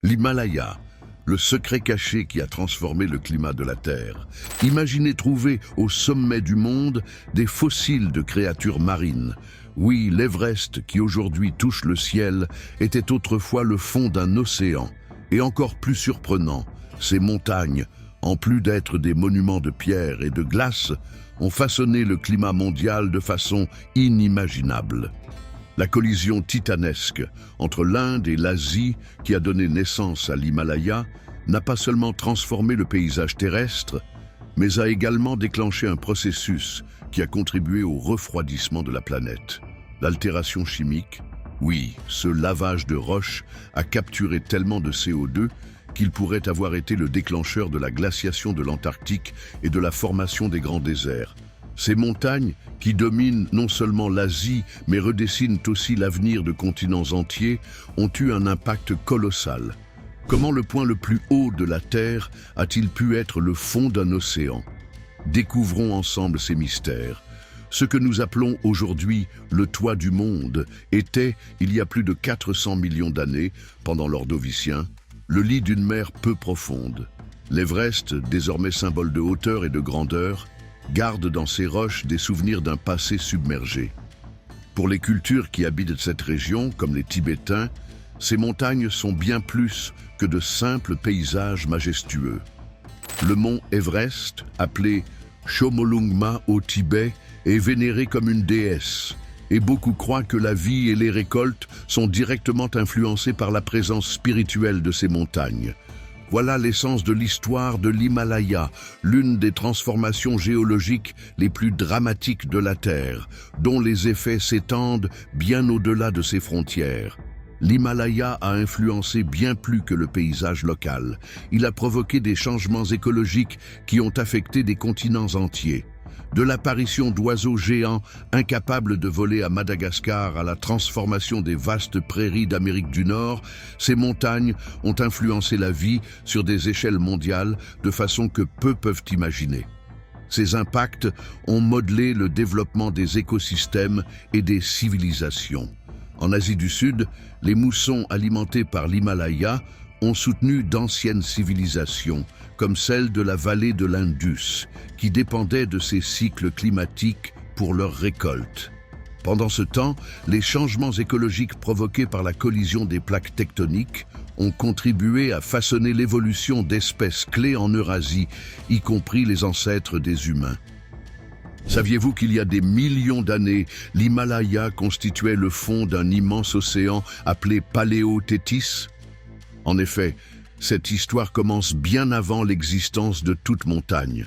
L'Himalaya, le secret caché qui a transformé le climat de la Terre. Imaginez trouver au sommet du monde des fossiles de créatures marines. Oui, l'Everest, qui aujourd'hui touche le ciel, était autrefois le fond d'un océan. Et encore plus surprenant, ces montagnes, en plus d'être des monuments de pierre et de glace, ont façonné le climat mondial de façon inimaginable. La collision titanesque entre l'Inde et l'Asie, qui a donné naissance à l'Himalaya, n'a pas seulement transformé le paysage terrestre, mais a également déclenché un processus qui a contribué au refroidissement de la planète. L'altération chimique, oui, ce lavage de roches a capturé tellement de CO2 qu'il pourrait avoir été le déclencheur de la glaciation de l'Antarctique et de la formation des grands déserts. Ces montagnes, qui dominent non seulement l'Asie, mais redessinent aussi l'avenir de continents entiers, ont eu un impact colossal. Comment le point le plus haut de la Terre a-t-il pu être le fond d'un océan? Découvrons ensemble ces mystères. Ce que nous appelons aujourd'hui le toit du monde était, il y a plus de 400 millions d'années, pendant l'Ordovicien, le lit d'une mer peu profonde. L'Everest, désormais symbole de hauteur et de grandeur, garde dans ses roches des souvenirs d'un passé submergé. Pour les cultures qui habitent cette région, comme les Tibétains, ces montagnes sont bien plus que de simples paysages majestueux. Le mont Everest, appelé Chomolungma au Tibet, est vénéré comme une déesse, et beaucoup croient que la vie et les récoltes sont directement influencées par la présence spirituelle de ces montagnes. Voilà l'essence de l'histoire de l'Himalaya, l'une des transformations géologiques les plus dramatiques de la Terre, dont les effets s'étendent bien au-delà de ses frontières. L'Himalaya a influencé bien plus que le paysage local. Il a provoqué des changements écologiques qui ont affecté des continents entiers. De l'apparition d'oiseaux géants incapables de voler à Madagascar à la transformation des vastes prairies d'Amérique du Nord, ces montagnes ont influencé la vie sur des échelles mondiales de façon que peu peuvent imaginer. Ces impacts ont modelé le développement des écosystèmes et des civilisations. En Asie du Sud, les moussons alimentés par l'Himalaya ont soutenu d'anciennes civilisations, comme celle de la vallée de l'Indus, qui dépendait de ces cycles climatiques pour leur récolte. Pendant ce temps, les changements écologiques provoqués par la collision des plaques tectoniques ont contribué à façonner l'évolution d'espèces clés en Eurasie, y compris les ancêtres des humains. Saviez-vous qu'il y a des millions d'années, l'Himalaya constituait le fond d'un immense océan appelé Paléo-Téthys? En effet, cette histoire commence bien avant l'existence de toute montagne.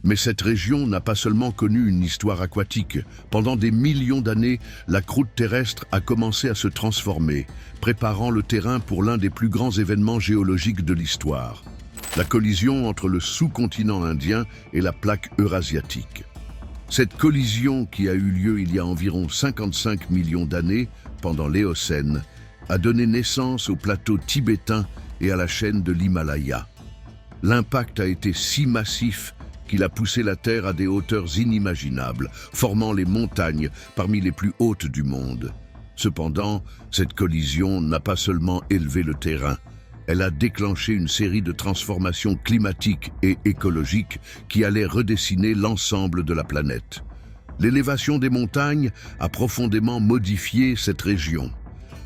Mais cette région n'a pas seulement connu une histoire aquatique. Pendant des millions d'années, la croûte terrestre a commencé à se transformer, préparant le terrain pour l'un des plus grands événements géologiques de l'histoire. La collision entre le sous-continent indien et la plaque eurasiatique. Cette collision, qui a eu lieu il y a environ 55 millions d'années, pendant l'Éocène, a donné naissance au plateau tibétain et à la chaîne de l'Himalaya. L'impact a été si massif qu'il a poussé la Terre à des hauteurs inimaginables, formant les montagnes parmi les plus hautes du monde. Cependant, cette collision n'a pas seulement élevé le terrain, elle a déclenché une série de transformations climatiques et écologiques qui allaient redessiner l'ensemble de la planète. L'élévation des montagnes a profondément modifié cette région.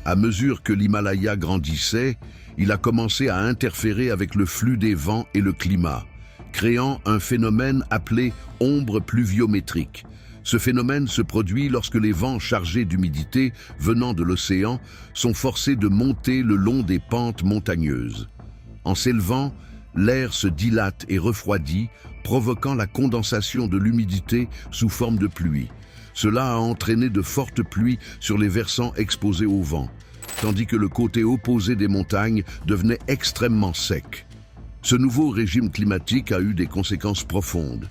À mesure que l'Himalaya grandissait, il a commencé à interférer avec le flux des vents et le climat, créant un phénomène appelé ombre pluviométrique. Ce phénomène se produit lorsque les vents chargés d'humidité venant de l'océan sont forcés de monter le long des pentes montagneuses. En s'élevant, l'air se dilate et refroidit, provoquant la condensation de l'humidité sous forme de pluie. Cela a entraîné de fortes pluies sur les versants exposés au vent, tandis que le côté opposé des montagnes devenait extrêmement sec. Ce nouveau régime climatique a eu des conséquences profondes.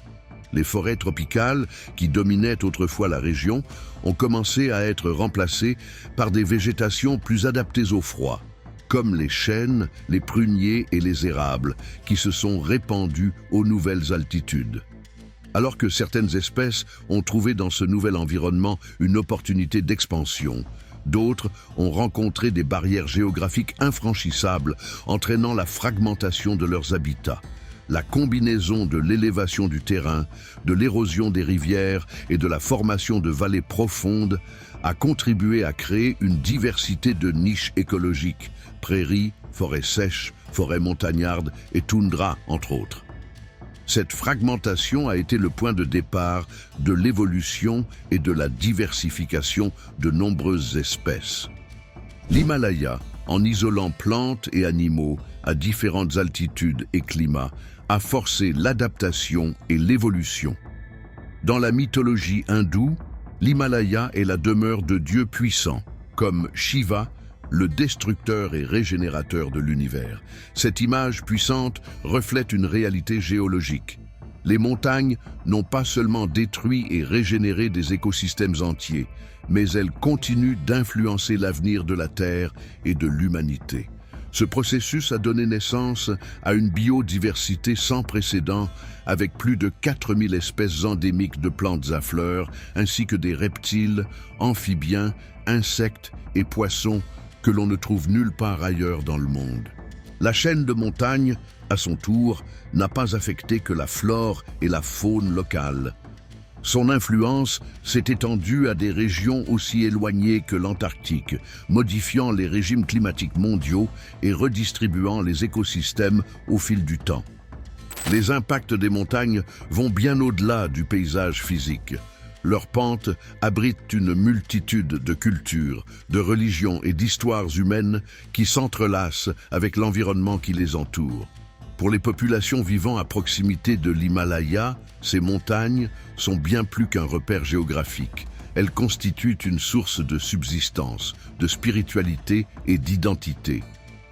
Les forêts tropicales, qui dominaient autrefois la région, ont commencé à être remplacées par des végétations plus adaptées au froid, comme les chênes, les pruniers et les érables, qui se sont répandus aux nouvelles altitudes. Alors que certaines espèces ont trouvé dans ce nouvel environnement une opportunité d'expansion, D'autres ont rencontré des barrières géographiques infranchissables, entraînant la fragmentation de leurs habitats. La combinaison de l'élévation du terrain, de l'érosion des rivières et de la formation de vallées profondes a contribué à créer une diversité de niches écologiques, prairies, forêts sèches, forêts montagnardes et toundra, entre autres. Cette fragmentation a été le point de départ de l'évolution et de la diversification de nombreuses espèces. L'Himalaya, en isolant plantes et animaux à différentes altitudes et climats, a forcé l'adaptation et l'évolution. Dans la mythologie hindoue, l'Himalaya est la demeure de dieux puissants, comme Shiva, le destructeur et régénérateur de l'univers. Cette image puissante reflète une réalité géologique. Les montagnes n'ont pas seulement détruit et régénéré des écosystèmes entiers, mais elles continuent d'influencer l'avenir de la Terre et de l'humanité. Ce processus a donné naissance à une biodiversité sans précédent, avec plus de 4000 espèces endémiques de plantes à fleurs, ainsi que des reptiles, amphibiens, insectes et poissons que l'on ne trouve nulle part ailleurs dans le monde. La chaîne de montagnes, à son tour, n'a pas affecté que la flore et la faune locales. Son influence s'est étendue à des régions aussi éloignées que l'Antarctique, modifiant les régimes climatiques mondiaux et redistribuant les écosystèmes au fil du temps. Les impacts des montagnes vont bien au-delà du paysage physique. Leurs pentes abritent une multitude de cultures, de religions et d'histoires humaines qui s'entrelacent avec l'environnement qui les entoure. Pour les populations vivant à proximité de l'Himalaya, ces montagnes sont bien plus qu'un repère géographique. Elles constituent une source de subsistance, de spiritualité et d'identité.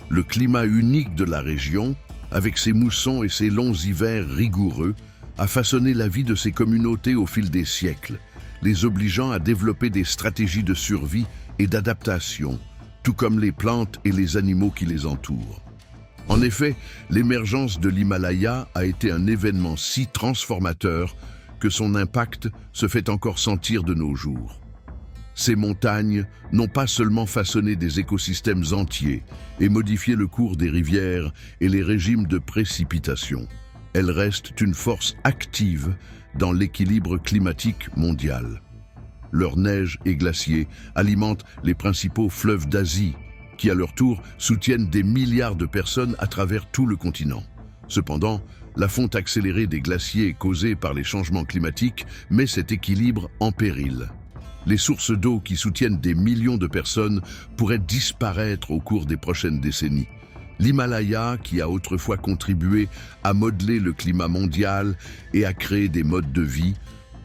Le climat unique de la région, avec ses moussons et ses longs hivers rigoureux, a façonné la vie de ces communautés au fil des siècles, les obligeant à développer des stratégies de survie et d'adaptation, tout comme les plantes et les animaux qui les entourent. En effet, l'émergence de l'Himalaya a été un événement si transformateur que son impact se fait encore sentir de nos jours. Ces montagnes n'ont pas seulement façonné des écosystèmes entiers et modifié le cours des rivières et les régimes de précipitation. Elles restent une force active dans l'équilibre climatique mondial. Leurs neiges et glaciers alimentent les principaux fleuves d'Asie, qui à leur tour soutiennent des milliards de personnes à travers tout le continent. Cependant, la fonte accélérée des glaciers causée par les changements climatiques met cet équilibre en péril. Les sources d'eau qui soutiennent des millions de personnes pourraient disparaître au cours des prochaines décennies. L'Himalaya, qui a autrefois contribué à modeler le climat mondial et à créer des modes de vie,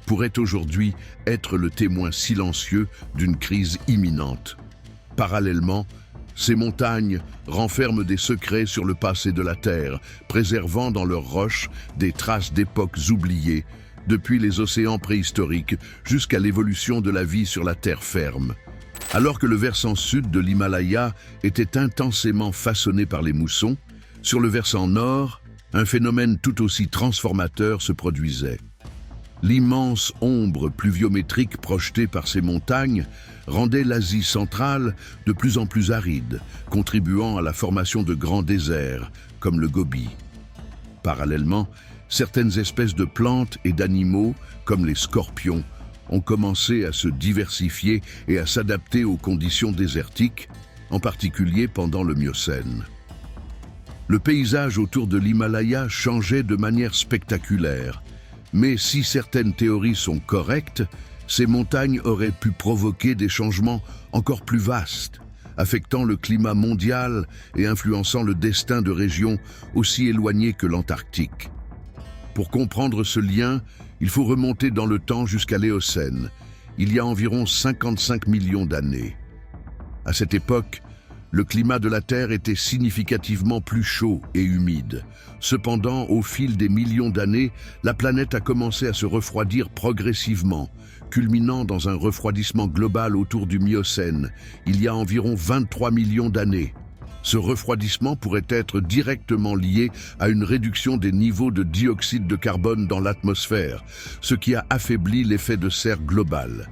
pourrait aujourd'hui être le témoin silencieux d'une crise imminente. Parallèlement, ces montagnes renferment des secrets sur le passé de la Terre, préservant dans leurs roches des traces d'époques oubliées, depuis les océans préhistoriques jusqu'à l'évolution de la vie sur la terre ferme. Alors que le versant sud de l'Himalaya était intensément façonné par les moussons, sur le versant nord, un phénomène tout aussi transformateur se produisait. L'immense ombre pluviométrique projetée par ces montagnes rendait l'Asie centrale de plus en plus aride, contribuant à la formation de grands déserts, comme le Gobi. Parallèlement, certaines espèces de plantes et d'animaux, comme les scorpions, ont commencé à se diversifier et à s'adapter aux conditions désertiques, en particulier pendant le Miocène. Le paysage autour de l'Himalaya changeait de manière spectaculaire, mais si certaines théories sont correctes, ces montagnes auraient pu provoquer des changements encore plus vastes, affectant le climat mondial et influençant le destin de régions aussi éloignées que l'Antarctique. Pour comprendre ce lien, il faut remonter dans le temps jusqu'à l'Éocène, il y a environ 55 millions d'années. À cette époque, le climat de la Terre était significativement plus chaud et humide. Cependant, au fil des millions d'années, la planète a commencé à se refroidir progressivement, culminant dans un refroidissement global autour du Miocène, il y a environ 23 millions d'années. Ce refroidissement pourrait être directement lié à une réduction des niveaux de dioxyde de carbone dans l'atmosphère, ce qui a affaibli l'effet de serre global.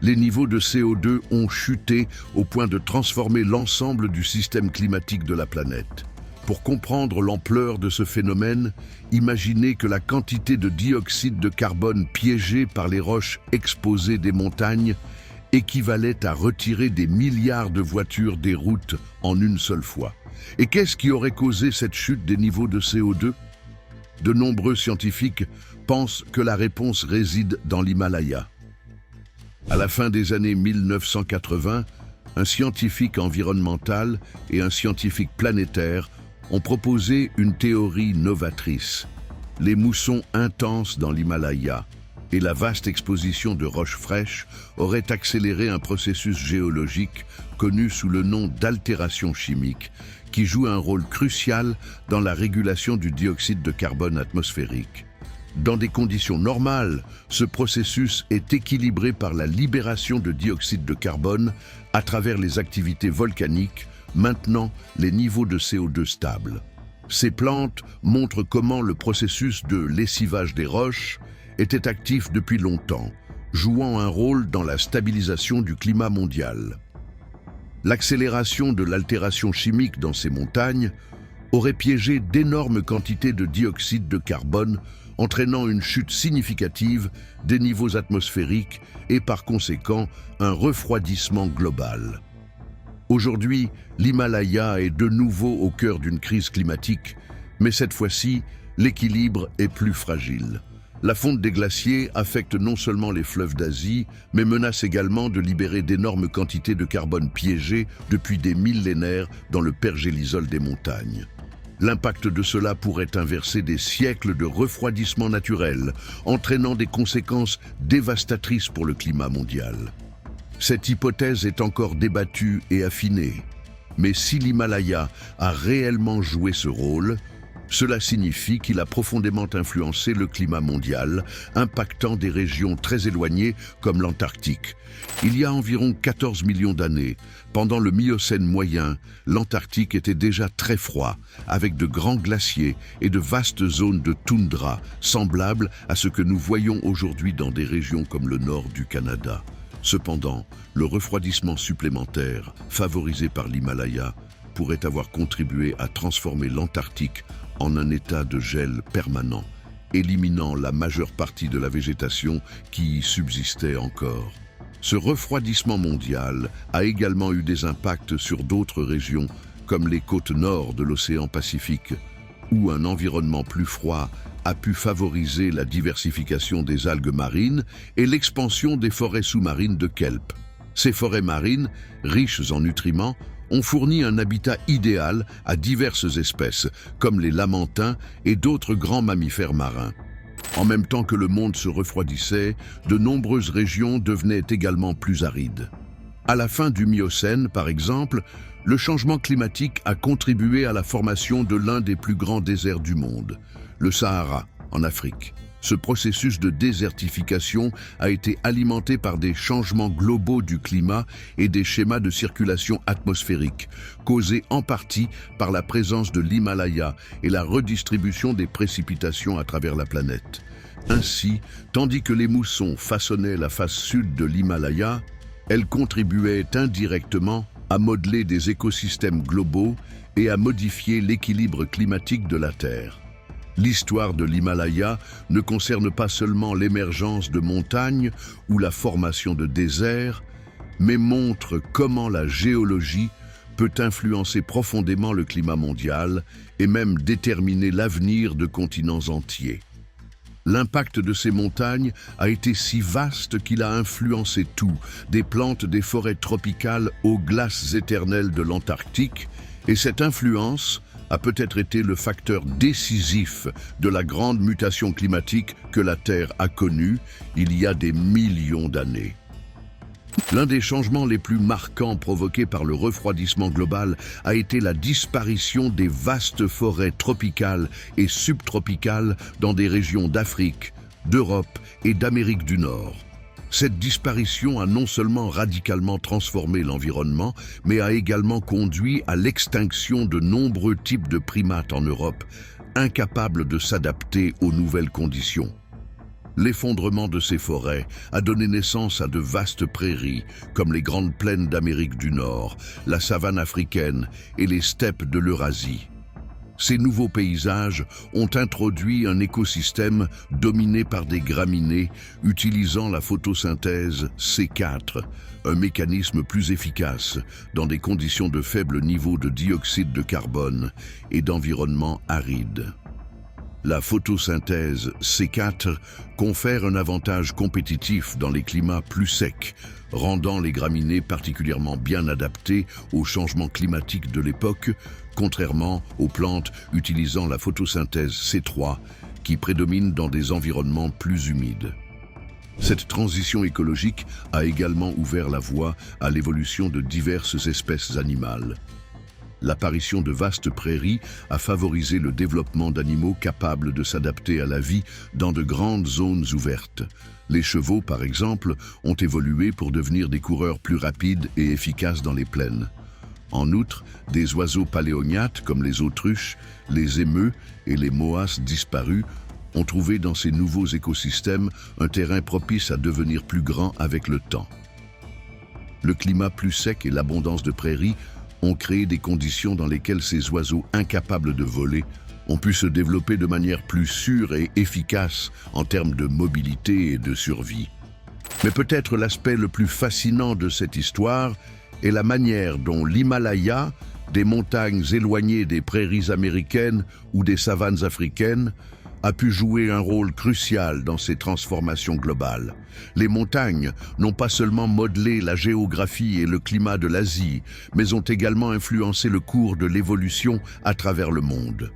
les niveaux de CO2 ont chuté au point de transformer l'ensemble du système climatique de la planète. Pour comprendre l'ampleur de ce phénomène, imaginez que la quantité de dioxyde de carbone piégée par les roches exposées des montagnes équivalait à retirer des milliards de voitures des routes en une seule fois. Et qu'est-ce qui aurait causé cette chute des niveaux de CO2? De nombreux scientifiques pensent que la réponse réside dans l'Himalaya. À la fin des années 1980, un scientifique environnemental et un scientifique planétaire ont proposé une théorie novatrice. Les moussons intenses dans l'Himalaya et la vaste exposition de roches fraîches auraient accéléré un processus géologique connu sous le nom d'altération chimique, qui joue un rôle crucial dans la régulation du dioxyde de carbone atmosphérique. Dans des conditions normales, ce processus est équilibré par la libération de dioxyde de carbone à travers les activités volcaniques, maintenant les niveaux de CO2 stables. Ces plantes montrent comment le processus de lessivage des roches était actif depuis longtemps, jouant un rôle dans la stabilisation du climat mondial. L'accélération de l'altération chimique dans ces montagnes aurait piégé d'énormes quantités de dioxyde de carbone, entraînant une chute significative des niveaux atmosphériques et par conséquent un refroidissement global. Aujourd'hui, l'Himalaya est de nouveau au cœur d'une crise climatique, mais cette fois-ci, l'équilibre est plus fragile. La fonte des glaciers affecte non seulement les fleuves d'Asie, mais menace également de libérer d'énormes quantités de carbone piégées depuis des millénaires dans le pergélisol des montagnes. L'impact de cela pourrait inverser des siècles de refroidissement naturel, entraînant des conséquences dévastatrices pour le climat mondial. Cette hypothèse est encore débattue et affinée. Mais si l'Himalaya a réellement joué ce rôle, cela signifie qu'il a profondément influencé le climat mondial, impactant des régions très éloignées comme l'Antarctique. Il y a environ 14 millions d'années, pendant le Miocène moyen, l'Antarctique était déjà très froid, avec de grands glaciers et de vastes zones de toundra, semblables à ce que nous voyons aujourd'hui dans des régions comme le nord du Canada. Cependant, le refroidissement supplémentaire, favorisé par l'Himalaya, pourrait avoir contribué à transformer l'Antarctique en un état de gel permanent, éliminant la majeure partie de la végétation qui y subsistait encore. Ce refroidissement mondial a également eu des impacts sur d'autres régions, comme les côtes nord de l'océan Pacifique, où un environnement plus froid a pu favoriser la diversification des algues marines et l'expansion des forêts sous-marines de kelp. Ces forêts marines, riches en nutriments, ont fourni un habitat idéal à diverses espèces, comme les lamantins et d'autres grands mammifères marins. En même temps que le monde se refroidissait, de nombreuses régions devenaient également plus arides. À la fin du Miocène, par exemple, le changement climatique a contribué à la formation de l'un des plus grands déserts du monde, le Sahara, en Afrique. Ce processus de désertification a été alimenté par des changements globaux du climat et des schémas de circulation atmosphérique, causés en partie par la présence de l'Himalaya et la redistribution des précipitations à travers la planète. Ainsi, tandis que les moussons façonnaient la face sud de l'Himalaya, elles contribuaient indirectement à modeler des écosystèmes globaux et à modifier l'équilibre climatique de la Terre. L'histoire de l'Himalaya ne concerne pas seulement l'émergence de montagnes ou la formation de déserts, mais montre comment la géologie peut influencer profondément le climat mondial et même déterminer l'avenir de continents entiers. L'impact de ces montagnes a été si vaste qu'il a influencé tout, des plantes des forêts tropicales aux glaces éternelles de l'Antarctique, et cette influence a peut-être été le facteur décisif de la grande mutation climatique que la Terre a connue il y a des millions d'années. L'un des changements les plus marquants provoqués par le refroidissement global a été la disparition des vastes forêts tropicales et subtropicales dans des régions d'Afrique, d'Europe et d'Amérique du Nord. Cette disparition a non seulement radicalement transformé l'environnement, mais a également conduit à l'extinction de nombreux types de primates en Europe, incapables de s'adapter aux nouvelles conditions. L'effondrement de ces forêts a donné naissance à de vastes prairies, comme les grandes plaines d'Amérique du Nord, la savane africaine et les steppes de l'Eurasie. Ces nouveaux paysages ont introduit un écosystème dominé par des graminées utilisant la photosynthèse C4, un mécanisme plus efficace dans des conditions de faible niveau de dioxyde de carbone et d'environnement aride. La photosynthèse C4 confère un avantage compétitif dans les climats plus secs, rendant les graminées particulièrement bien adaptées aux changements climatiques de l'époque, contrairement aux plantes utilisant la photosynthèse C3, qui prédomine dans des environnements plus humides. Cette transition écologique a également ouvert la voie à l'évolution de diverses espèces animales. L'apparition de vastes prairies a favorisé le développement d'animaux capables de s'adapter à la vie dans de grandes zones ouvertes. Les chevaux, par exemple, ont évolué pour devenir des coureurs plus rapides et efficaces dans les plaines. En outre, des oiseaux paléognates comme les autruches, les émeus et les moas disparus ont trouvé dans ces nouveaux écosystèmes un terrain propice à devenir plus grand avec le temps. Le climat plus sec et l'abondance de prairies ont créé des conditions dans lesquelles ces oiseaux incapables de voler ont pu se développer de manière plus sûre et efficace en termes de mobilité et de survie. Mais peut-être l'aspect le plus fascinant de cette histoire est la manière dont l'Himalaya, des montagnes éloignées des prairies américaines ou des savanes africaines, a pu jouer un rôle crucial dans ces transformations globales. Les montagnes n'ont pas seulement modelé la géographie et le climat de l'Asie, mais ont également influencé le cours de l'évolution à travers le monde.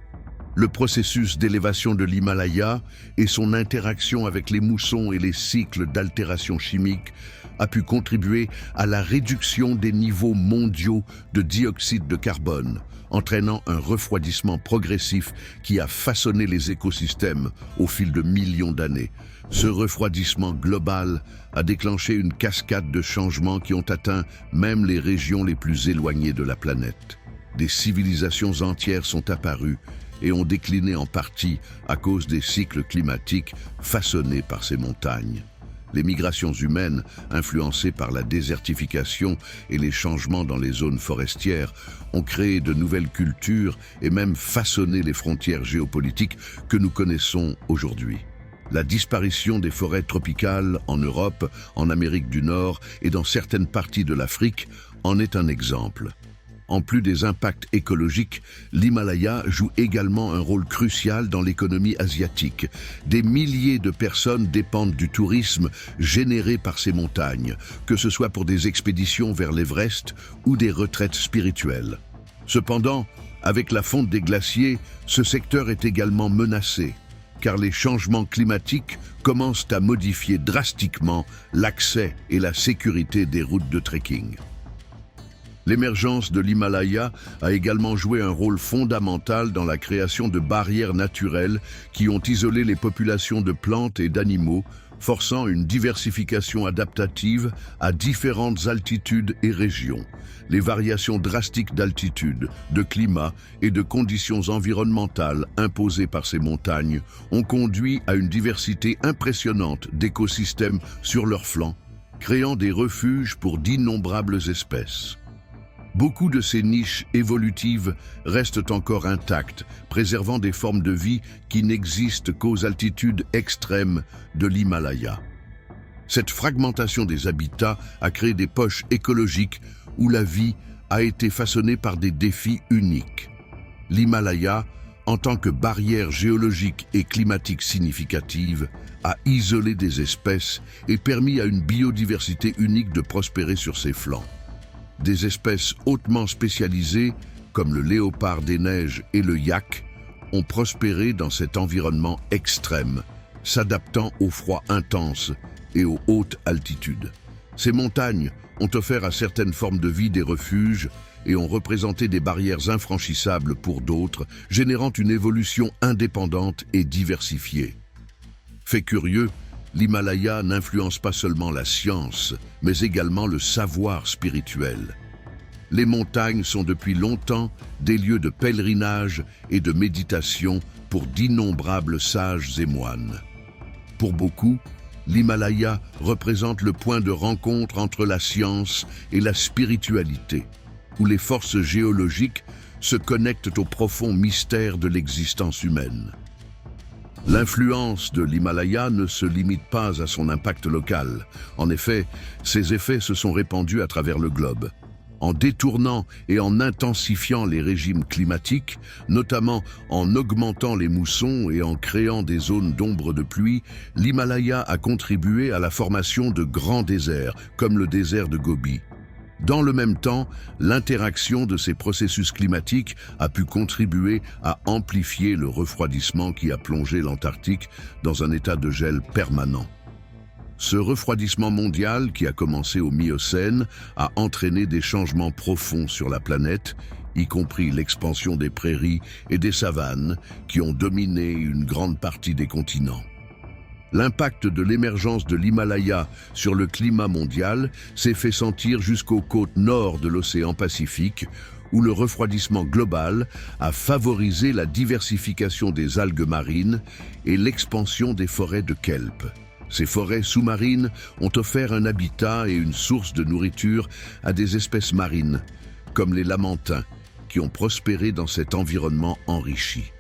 Le processus d'élévation de l'Himalaya et son interaction avec les moussons et les cycles d'altération chimique a pu contribuer à la réduction des niveaux mondiaux de dioxyde de carbone, entraînant un refroidissement progressif qui a façonné les écosystèmes au fil de millions d'années. Ce refroidissement global a déclenché une cascade de changements qui ont atteint même les régions les plus éloignées de la planète. Des civilisations entières sont apparues et ont décliné en partie à cause des cycles climatiques façonnés par ces montagnes. Les migrations humaines, influencées par la désertification et les changements dans les zones forestières, ont créé de nouvelles cultures et même façonné les frontières géopolitiques que nous connaissons aujourd'hui. La disparition des forêts tropicales en Europe, en Amérique du Nord et dans certaines parties de l'Afrique en est un exemple. En plus des impacts écologiques, l'Himalaya joue également un rôle crucial dans l'économie asiatique. Des milliers de personnes dépendent du tourisme généré par ces montagnes, que ce soit pour des expéditions vers l'Everest ou des retraites spirituelles. Cependant, avec la fonte des glaciers, ce secteur est également menacé, car les changements climatiques commencent à modifier drastiquement l'accès et la sécurité des routes de trekking. L'émergence de l'Himalaya a également joué un rôle fondamental dans la création de barrières naturelles qui ont isolé les populations de plantes et d'animaux, forçant une diversification adaptative à différentes altitudes et régions. Les variations drastiques d'altitude, de climat et de conditions environnementales imposées par ces montagnes ont conduit à une diversité impressionnante d'écosystèmes sur leurs flancs, créant des refuges pour d'innombrables espèces. Beaucoup de ces niches évolutives restent encore intactes, préservant des formes de vie qui n'existent qu'aux altitudes extrêmes de l'Himalaya. Cette fragmentation des habitats a créé des poches écologiques où la vie a été façonnée par des défis uniques. L'Himalaya, en tant que barrière géologique et climatique significative, a isolé des espèces et permis à une biodiversité unique de prospérer sur ses flancs. Des espèces hautement spécialisées, comme le léopard des neiges et le yak, ont prospéré dans cet environnement extrême, s'adaptant au froid intense et aux hautes altitudes. Ces montagnes ont offert à certaines formes de vie des refuges et ont représenté des barrières infranchissables pour d'autres, générant une évolution indépendante et diversifiée. Fait curieux, l'Himalaya n'influence pas seulement la science, mais également le savoir spirituel. Les montagnes sont depuis longtemps des lieux de pèlerinage et de méditation pour d'innombrables sages et moines. Pour beaucoup, l'Himalaya représente le point de rencontre entre la science et la spiritualité, où les forces géologiques se connectent au profond mystère de l'existence humaine. L'influence de l'Himalaya ne se limite pas à son impact local. En effet, ses effets se sont répandus à travers le globe. En détournant et en intensifiant les régimes climatiques, notamment en augmentant les moussons et en créant des zones d'ombre de pluie, l'Himalaya a contribué à la formation de grands déserts, comme le désert de Gobi. Dans le même temps, l'interaction de ces processus climatiques a pu contribuer à amplifier le refroidissement qui a plongé l'Antarctique dans un état de gel permanent. Ce refroidissement mondial, qui a commencé au Miocène, a entraîné des changements profonds sur la planète, y compris l'expansion des prairies et des savanes, qui ont dominé une grande partie des continents. L'impact de l'émergence de l'Himalaya sur le climat mondial s'est fait sentir jusqu'aux côtes nord de l'océan Pacifique, où le refroidissement global a favorisé la diversification des algues marines et l'expansion des forêts de kelp. Ces forêts sous-marines ont offert un habitat et une source de nourriture à des espèces marines, comme les lamantins, qui ont prospéré dans cet environnement enrichi.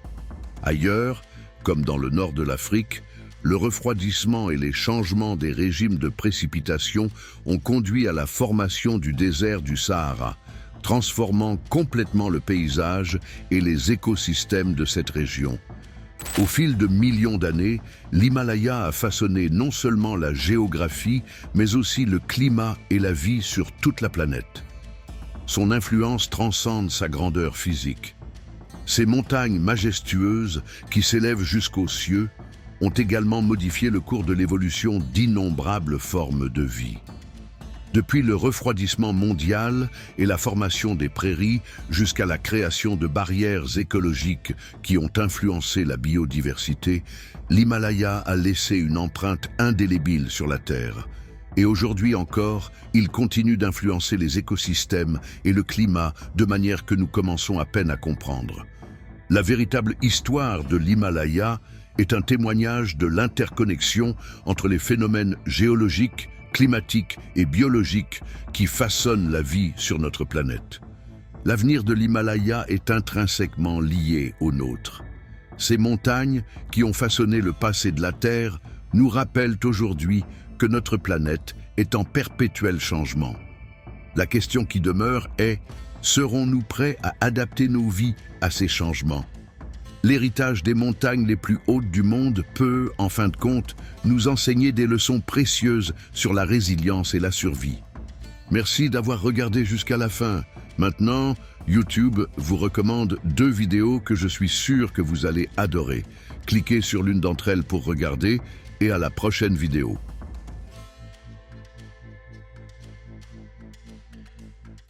Ailleurs, comme dans le nord de l'Afrique, le refroidissement et les changements des régimes de précipitation ont conduit à la formation du désert du Sahara, transformant complètement le paysage et les écosystèmes de cette région. Au fil de millions d'années, l'Himalaya a façonné non seulement la géographie, mais aussi le climat et la vie sur toute la planète. Son influence transcende sa grandeur physique. Ces montagnes majestueuses, qui s'élèvent jusqu'aux cieux, ont également modifié le cours de l'évolution d'innombrables formes de vie. Depuis le refroidissement mondial et la formation des prairies jusqu'à la création de barrières écologiques qui ont influencé la biodiversité, l'Himalaya a laissé une empreinte indélébile sur la Terre. Et aujourd'hui encore, il continue d'influencer les écosystèmes et le climat de manière que nous commençons à peine à comprendre. La véritable histoire de l'Himalaya est un témoignage de l'interconnexion entre les phénomènes géologiques, climatiques et biologiques qui façonnent la vie sur notre planète. L'avenir de l'Himalaya est intrinsèquement lié au nôtre. Ces montagnes, qui ont façonné le passé de la Terre, nous rappellent aujourd'hui que notre planète est en perpétuel changement. La question qui demeure est: serons-nous prêts à adapter nos vies à ces changements? L'héritage des montagnes les plus hautes du monde peut, en fin de compte, nous enseigner des leçons précieuses sur la résilience et la survie. Merci d'avoir regardé jusqu'à la fin. Maintenant, YouTube vous recommande 2 vidéos que je suis sûr que vous allez adorer. Cliquez sur l'une d'entre elles pour regarder et à la prochaine vidéo.